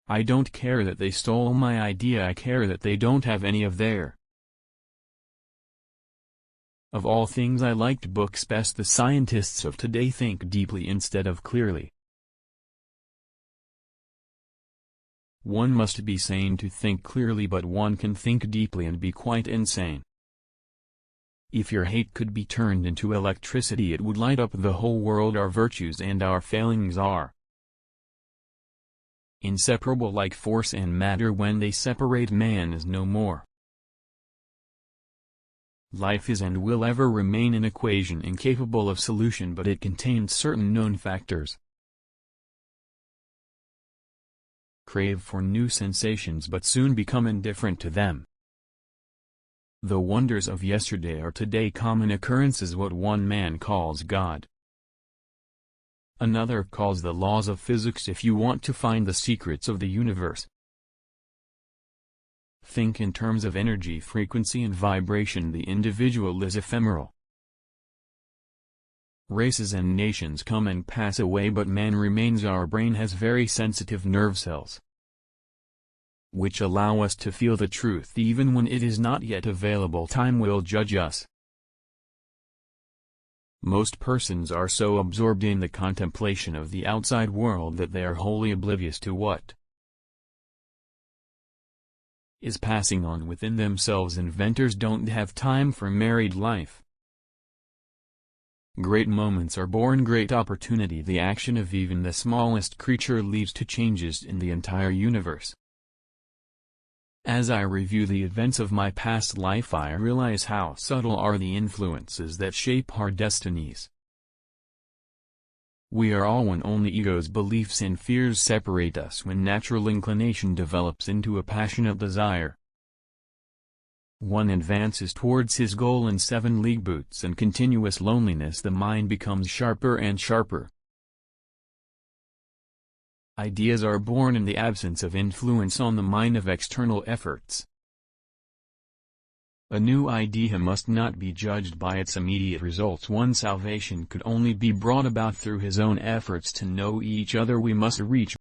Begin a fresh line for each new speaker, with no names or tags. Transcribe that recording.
I don't care that they stole my idea, I care that they don't have any of their. Of all things I liked books best. The scientists of today think deeply instead of clearly. One must be sane to think clearly, but one can think deeply and be quite insane. If your hate could be turned into electricity, it would light up the whole world. Our virtues and our failings are inseparable, like force and matter. When they separate, man is no more. Life is and will ever remain an equation incapable of solution, but it contains certain known factors. Crave for new sensations but soon become indifferent to them. The wonders of yesterday are today common occurrences. What one man calls God, another calls the laws of physics. If you want to find the secrets of the universe, think in terms of energy, frequency and vibration. The individual is ephemeral. Races and nations come and pass away, but man remains. Our brain has very sensitive nerve cells, which allow us to feel the truth even when it is not yet available. Time will judge us. Most persons are so absorbed in the contemplation of the outside world that they are wholly oblivious to what is passing on within themselves. Inventors don't have time for married life. Great moments are born, great opportunity. The action of even the smallest creature leads to changes in the entire universe. As I review the events of my past life, I realize how subtle are the influences that shape our destinies. We are all one, only ego's beliefs and fears separate us. When natural inclination develops into a passionate desire, one advances towards his goal in 7-league boots and continuous loneliness. The mind becomes sharper and sharper. Ideas are born in the absence of influence on the mind of external efforts. A new idea must not be judged by its immediate results. One's salvation could only be brought about through his own efforts to know each other. We must reach